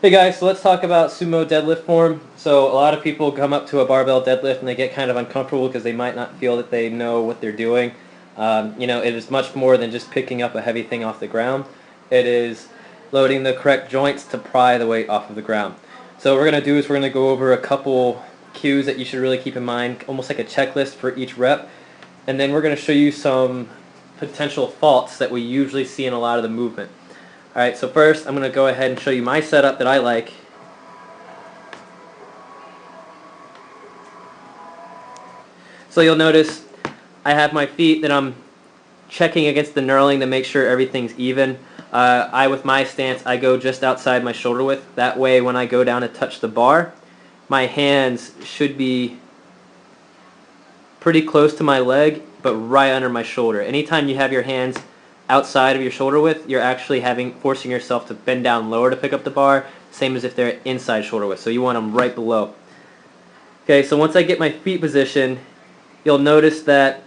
Hey guys, so let's talk about sumo deadlift form. So a lot of people come up to a barbell deadlift and they get kind of uncomfortable because they might not feel that they know what they're doing. It is much more than just picking up a heavy thing off the ground. It is loading the correct joints to pry the weight off of the ground. So what we're going to do is we're going to go over a couple cues that you should really keep in mind, almost like a checklist for each rep. And then we're going to show you some potential faults that we usually see in a lot of the movement. Alright, so first I'm going to go ahead and show you my setup that I like. So you'll notice I have my feet that I'm checking against the knurling to make sure everything's even. With my stance, I go just outside my shoulder width. That way when I go down to touch the bar, my hands should be pretty close to my leg, but right under my shoulder. Anytime you have your hands outside of your shoulder width, you're actually forcing yourself to bend down lower to pick up the bar, same as if they're inside shoulder width. So you want them right below. Okay, so once I get my feet positioned, you'll notice that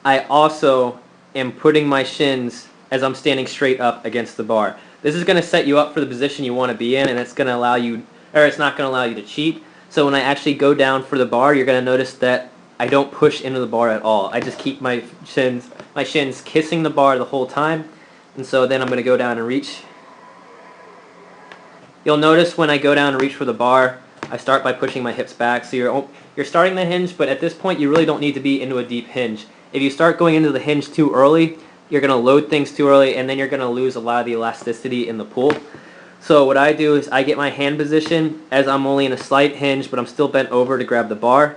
I also am putting my shins as I'm standing straight up against the bar. This is going to set you up for the position you want to be in, and it's going to allow you, or it's not going to allow you to cheat. So when I actually go down for the bar, you're going to notice that I don't push into the bar at all. I just keep my shins kissing the bar the whole time. And so then I'm going to go down and reach. You'll notice when I go down and reach for the bar, I start by pushing my hips back. So you're starting the hinge, but at this point you really don't need to be into a deep hinge. If you start going into the hinge too early, you're going to load things too early, and then you're going to lose a lot of the elasticity in the pull. So what I do is I get my hand position as I'm only in a slight hinge, but I'm still bent over to grab the bar.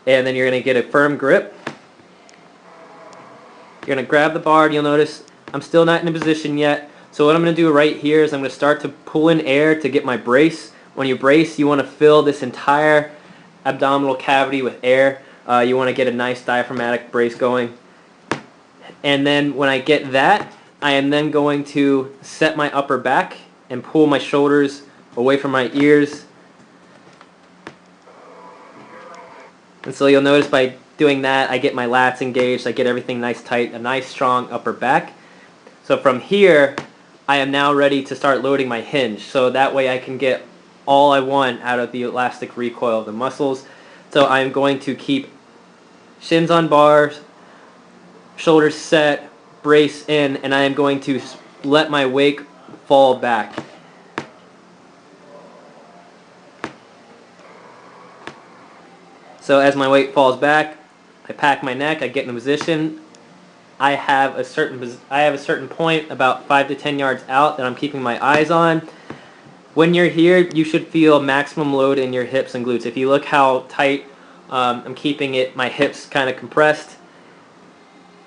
And then you're going to get a firm grip. You're going to grab the bar, and you'll notice I'm still not in a position yet. So what I'm going to do right here is I'm going to start to pull in air to get my brace. When you brace, you want to fill this entire abdominal cavity with air. You want to get a nice diaphragmatic brace going. And then when I get that, I am then going to set my upper back and pull my shoulders away from my ears. And so you'll notice by doing that, I get my lats engaged, I get everything nice tight, a nice strong upper back. So from here, I am now ready to start loading my hinge. So that way I can get all I want out of the elastic recoil of the muscles. So I'm going to keep shins on bars, shoulders set, brace in, and I am going to let my weight fall back. So as my weight falls back, I pack my neck, I get in a position. I have a certain point about 5 to 10 yards out that I'm keeping my eyes on. When you're here, you should feel maximum load in your hips and glutes. If you look how tight I'm keeping it, my hips kind of compressed.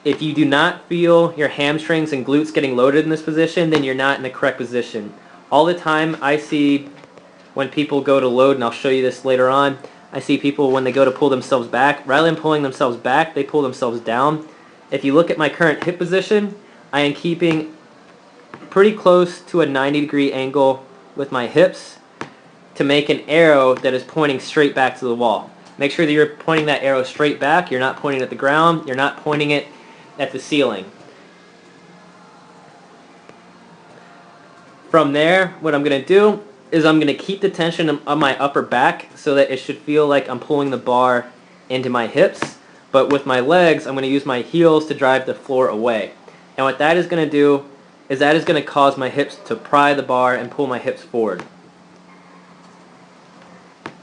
If you do not feel your hamstrings and glutes getting loaded in this position, then you're not in the correct position. All the time I see when people go to load, and I'll show you this later on, I see people when they go to pull themselves back, rather than pulling themselves back, they pull themselves down. If you look at my current hip position, I am keeping pretty close to a 90-degree angle with my hips to make an arrow that is pointing straight back to the wall. Make sure that you're pointing that arrow straight back. You're not pointing at the ground. You're not pointing it at the ceiling. From there, what I'm going to do is I'm going to keep the tension on my upper back so that it should feel like I'm pulling the bar into my hips. But with my legs, I'm going to use my heels to drive the floor away. And what that is going to do is that is going to cause my hips to pry the bar and pull my hips forward.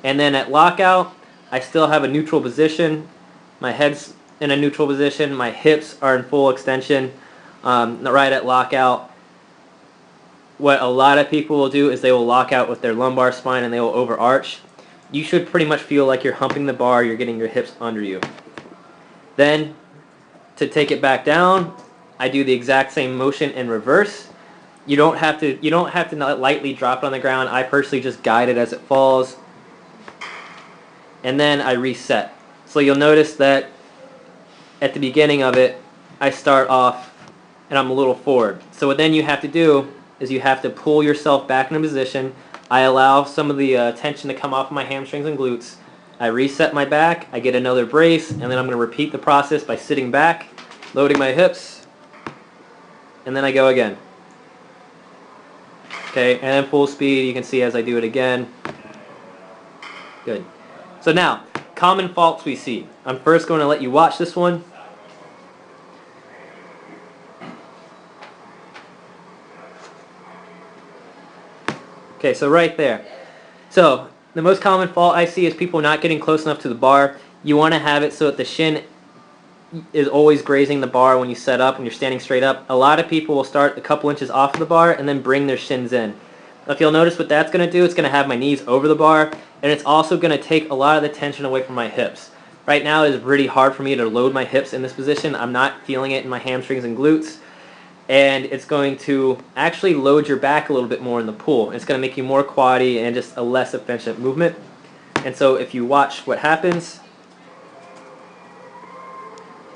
And then at lockout, I still have a neutral position. My head's in a neutral position. My hips are in full extension right at lockout. What a lot of people will do is they will lock out with their lumbar spine and they will overarch. You should pretty much feel like you're humping the bar, you're getting your hips under you. Then, to take it back down, I do the exact same motion in reverse. You don't have to lightly drop it on the ground. I personally just guide it as it falls. And then I reset. So you'll notice that at the beginning of it, I start off and I'm a little forward. So what then you have to do is you have to pull yourself back in a position. I allow some of the tension to come off my hamstrings and glutes. I reset my back, I get another brace, and then I'm going to repeat the process by sitting back, loading my hips, and then I go again. Okay, and then full speed, you can see as I do it again. Good. So now, common faults we see. I'm first going to let you watch this one. Okay, so right there. So the most common fault I see is people not getting close enough to the bar. You want to have it so that the shin is always grazing the bar when you set up, when you're standing straight up. A lot of people will start a couple inches off of the bar and then bring their shins in. If you'll notice what that's going to do, it's going to have my knees over the bar, and it's also going to take a lot of the tension away from my hips. Right now it is really hard for me to load my hips in this position. I'm not feeling it in my hamstrings and glutes, and it's going to actually load your back a little bit more in the pull. It's going to make you more quaddy and just a less efficient movement. And so if you watch what happens,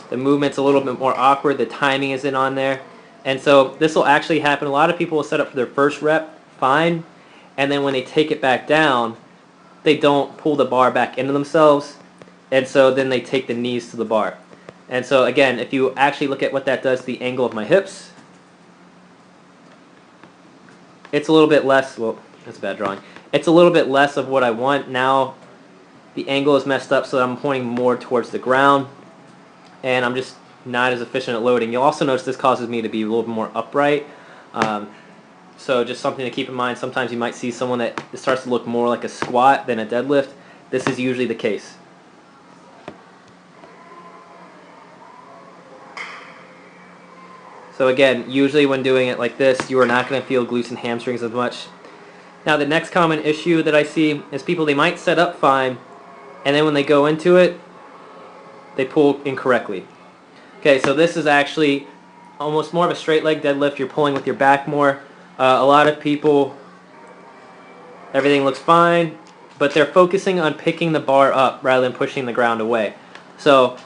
the movement's a little bit more awkward, the timing isn't on there. And so this will actually happen. A lot of people will set up for their first rep fine, and then when they take it back down, they don't pull the bar back into themselves, and so then they take the knees to the bar. And so again, if you actually look at what that does to the angle of my hips, it's a little bit less, well, that's a bad drawing. It's a little bit less of what I want. Now the angle is messed up so that I'm pointing more towards the ground, and I'm just not as efficient at loading. You'll also notice this causes me to be a little bit more upright. So just something to keep in mind. Sometimes you might see someone that starts to look more like a squat than a deadlift. This is usually the case. So again, usually when doing it like this, you are not going to feel glutes and hamstrings as much. Now the next common issue that I see is people, they might set up fine, and then when they go into it, they pull incorrectly. Okay, so this is actually almost more of a straight leg deadlift. You're pulling with your back more. A lot of people, everything looks fine, but they're focusing on picking the bar up rather than pushing the ground away. So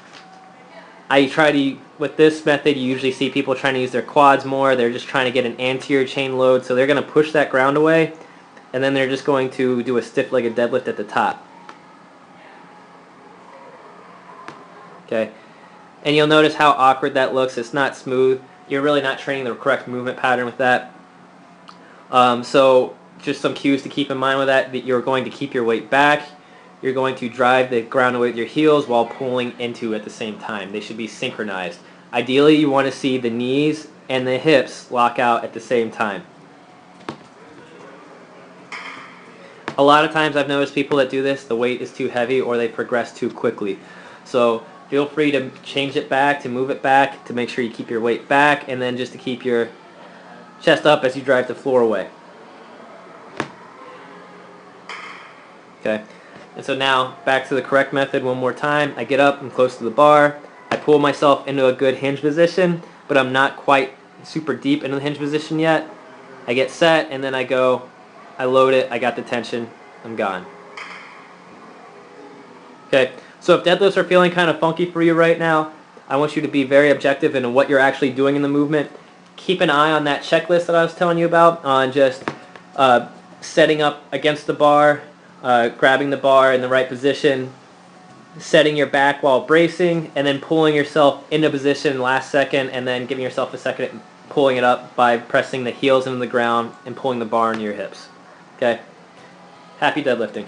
I try to, with this method, you usually see people trying to use their quads more. They're just trying to get an anterior chain load, so they're going to push that ground away, and then they're just going to do a stiff-legged deadlift at the top. Okay, and you'll notice how awkward that looks. It's not smooth. You're really not training the correct movement pattern with that. So just some cues to keep in mind with that you're going to keep your weight back. You're going to drive the ground away with your heels while pulling into at the same time. They should be synchronized. Ideally, you want to see the knees and the hips lock out at the same time. A lot of times I've noticed people that do this, the weight is too heavy or they progress too quickly. So feel free to change it back, to move it back, to make sure you keep your weight back, and then just to keep your chest up as you drive the floor away. Okay, and so now back to the correct method one more time. I get up, I'm close to the bar, I pull myself into a good hinge position, but I'm not quite super deep into the hinge position yet. I get set, and then I go, I load it, I got the tension, I'm gone. Okay, so if deadlifts are feeling kind of funky for you right now, I want you to be very objective in what you're actually doing in the movement. Keep an eye on that checklist that I was telling you about, on just setting up against the bar, grabbing the bar in the right position, setting your back while bracing, and then pulling yourself into position last second, and then giving yourself a second and pulling it up by pressing the heels into the ground and pulling the bar into your hips. Okay? Happy deadlifting.